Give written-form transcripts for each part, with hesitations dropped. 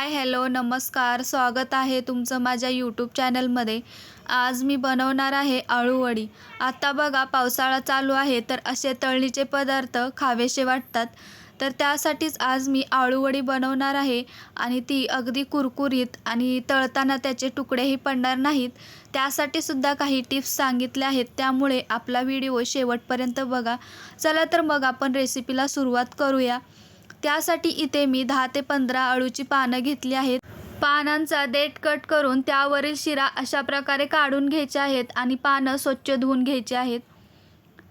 Hi hello नमस्कार, स्वागत आहे तुमचं माझ्या यूट्यूब चॅनलमध्ये। आज मी बनवणार आहे आळूवडी। आता बघा पावसाळा चालू आहे तर असे तळणीचे पदार्थ खावेसे वाटतात, तर त्यासाठीच आज मी आळूवडी बनवणार आहे आणि ती अगदी कुरकुरीत आणि तळताना त्याचे तुकडेही पडणार नाहीत। त्यासाठी सुद्धा काही टिप्स सांगितल्या आहेत, त्यामुळे आपला व्हिडिओ शेवटपर्यंत बघा। चला तर मग आपण रेसिपीला सुरुवात करूया। त्यासाठी इथे मी 10 ते 15 अळूची पानं घेतली आहेत। पानांचा देठ कट करून त्यावरील शिरा अशा प्रकारे काढून घ्यायचे आहेत आणि पानं स्वच्छ धुवून घ्यायची आहेत।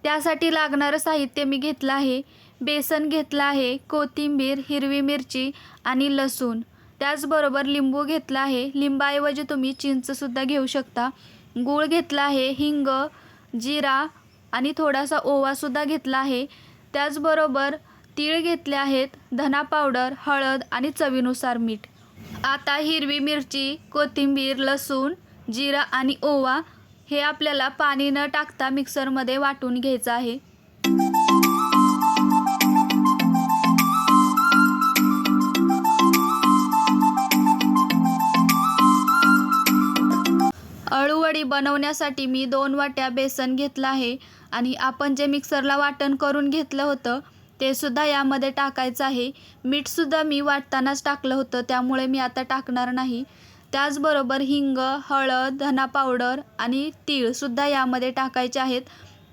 त्यासाठी लागणारं साहित्य मी घेतलं आहे। बेसन घेतलं आहे, कोथिंबीर, हिरवी मिरची आणि लसूण, त्याचबरोबर लिंबू घेतला आहे। लिंबाऐवजी तुम्ही चिंचसुद्धा घेऊ शकता। गूळ घेतला आहे, हिंग, जिरा आणि थोडासा ओवासुद्धा घेतला आहे। त्याचबरोबर तीळ घेतले आहेत, धना पावडर, हळद आणि चवीनुसार मीठ। आता हिरवी मिरची, कोथिंबीर, लसूण, जिरा आणि ओवा हे आपल्याला पाणी न टाकता मिक्सरमध्ये वाटून घ्यायचं आहे। अळूवडी बनवण्यासाठी मी 2 वाट्या बेसन घेतलं आहे आणि आपण जे मिक्सरला वाटण करून घेतलं होतं ते सुद्धा यामध्ये टाकायचं आहे। मीठ सुद्धा मी वाटतानाच टाकलं होतं, त्यामुळे मी आता टाकणार नाही। त्याचबरोबर हिंग, हळद, धना पावडर आणि तीळ सुद्धा यामध्ये टाकायचे आहेत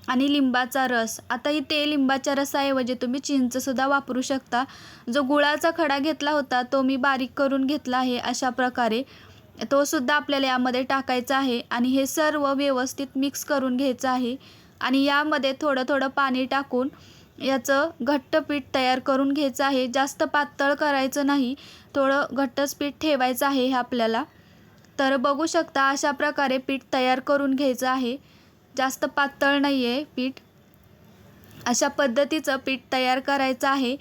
आणि लिंबाचा रस। आता इथे लिंबाच्या रसाऐवजी तुम्ही चिंच सुद्धा वापरू शकता। जो गुळाचा खडा घेतला होता तो मी बारीक करून घेतला आहे अशा प्रकारे, तो सुद्धा आपल्याला यामध्ये टाकायचा आहे आणि हे सर्व व्यवस्थित मिक्स करून घ्यायचं आहे। आणि यामध्ये थोडं थोडं पाणी टाकून याचं घट्ट पीठ तयार करून घ्यायचं आहे। जास्त पातळ करायचं नाही, थोडं घट्टच पीठ ठेवायचं आहे हे आपल्याला। तर बघू शकता अशा प्रकारे पीठ तयार करून घ्यायचं आहे। जास्त पातळ नाही आहे पीठ, अशा पद्धतीचं पीठ तयार करायचं आहे।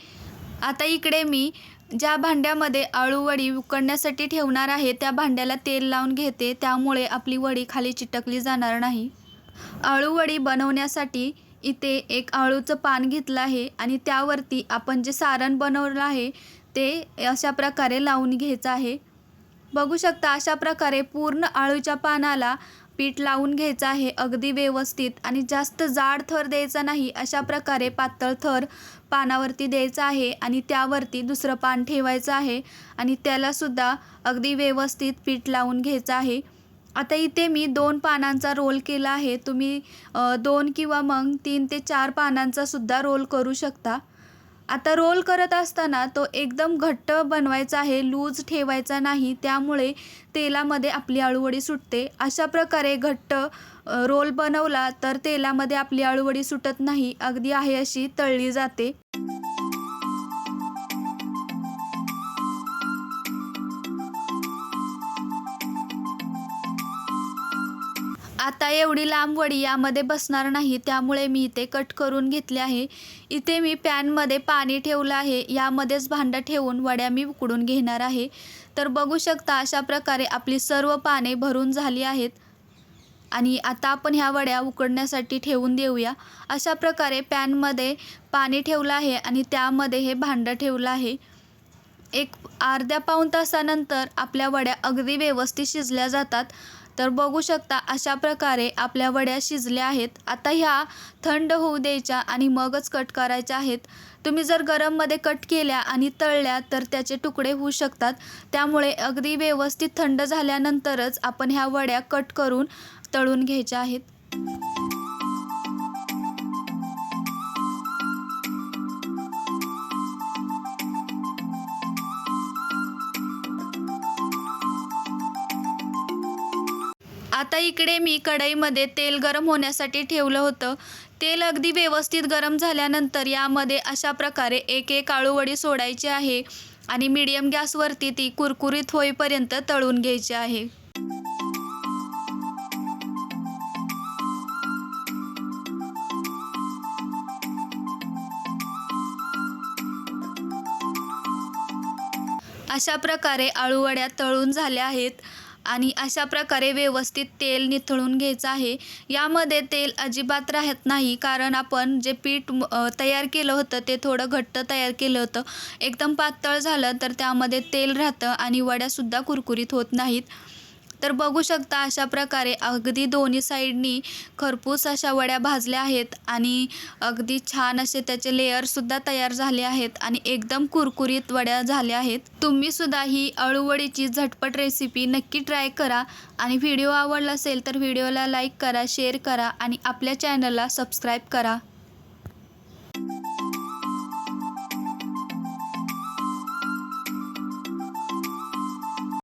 आता इकडे मी ज्या भांड्यामध्ये आळूवडी उकडण्यासाठी ठेवणार आहे त्या भांड्याला तेल लावून घेते, त्यामुळे आपली वडी खाली चिटकली जाणार नाही। आळूवडी बनवण्यासाठी इथे एक आळूचं पान घेतलं आहे आणि त्यावरती आपण जे सारण बनवलं आहे ते अशा प्रकारे लावून घ्यायचं आहे। बघू शकता अशा प्रकारे पूर्ण आळूच्या पानाला पीठ लावून घ्यायचं आहे अगदी व्यवस्थित, आणि जास्त जाड थर द्यायचा नाही, अशा प्रकारे पातळ थर पानावरती द्यायचा आहे आणि त्यावरती दुसरं पान ठेवायचं आहे आणि त्यालासुद्धा अगदी व्यवस्थित पीठ लावून घ्यायचं आहे। आता इथे मी 2 पानांचा रोल केला आहे, तुम्ही 2 किंवा मग 3 ते 4 पानांचा सुद्धा रोल करू शकता। आता रोल करत असताना तो एकदम घट्ट बनवायचा आहे, लूज ठेवायचा नाही, त्यामुळे तेलामध्ये आपली आळूवडी सुटते। अशा प्रकारे घट्ट रोल बनवला तर तेलामध्ये आपली आळूवडी सुटत नाही, अगदी आहे अशी तळली जाते। आता एवढी लांब वडी यामध्ये बसणार नाही, त्यामुळे मी इथे कट करून घेतले आहे। इथे मी पॅनमध्ये पाणी ठेवलं आहे, यामध्येच भांडं ठेवून वड्या मी उकडून घेणार आहे। तर बघू शकता अशा प्रकारे आपली सर्व पाने भरून झाली आहेत आणि आता आपण ह्या वड्या उकडण्यासाठी ठेवून देऊया। अशा प्रकारे पॅनमध्ये पाणी ठेवलं आहे आणि त्यामध्ये हे भांडं ठेवलं आहे। एक अर्ध्या पाऊण तासानंतर आपल्या वड्या अगदी व्यवस्थित शिजल्या जातात। तर बघू शकता अशा प्रकारे आपल्या वड्या शिजल्या आहेत। आता ह्या थंड होऊ द्यायच्या आणि मगच कट करायच्या आहेत। तुम्ही जर गरममध्ये कट केल्या आणि तळल्या तर त्याचे तुकडे होऊ शकतात, त्यामुळे अगदी व्यवस्थित थंड झाल्यानंतरच आपण ह्या वड्या कट करून तळून घ्यायच्या आहेत। आता इकडे मी कढईमध्ये तेल गरम होण्यासाठी ठेवलं होतं। तेल अगदी व्यवस्थित गरम झाल्यानंतर यामध्ये अशा प्रकारे एक एक आळूवडी सोडायची आहे आणि मीडियम गॅसवरती ती कुरकुरीत होईपर्यंत तळून घ्यायची आहे। अशा प्रकारे आळूवड्या तळून झाल्या आहेत आणि अशा प्रकारे व्यवस्थित तेल निथळून घ्यायचं आहे. यामध्ये तेल अजिबात राहत नाही, कारण आपण जे पीठ तयार केलं होतं ते थोडं घट्ट तयार केलं होतं. एकदम पातळ झालं तर त्यामध्ये तेल राहतं आणि वड्यासुद्धा कुरकुरीत होत नाहीत. तर बघू शकता अशा प्रकारे अगदी दोन्ही साईडनी खरपूस अशा वड्या भाजल्या आहेत आणि अगदी छान असे त्याचे लेयरसुद्धा तयार झाले आहेत आणि एकदम कुरकुरीत वड्या झाल्या आहेत. तुम्हीसुद्धा ही अळूवडीची झटपट रेसिपी नक्की ट्राय करा आणि व्हिडिओ आवडला असेल तर व्हिडिओला लाईक करा, शेअर करा आणि आपल्या चॅनलला सबस्क्राईब करा.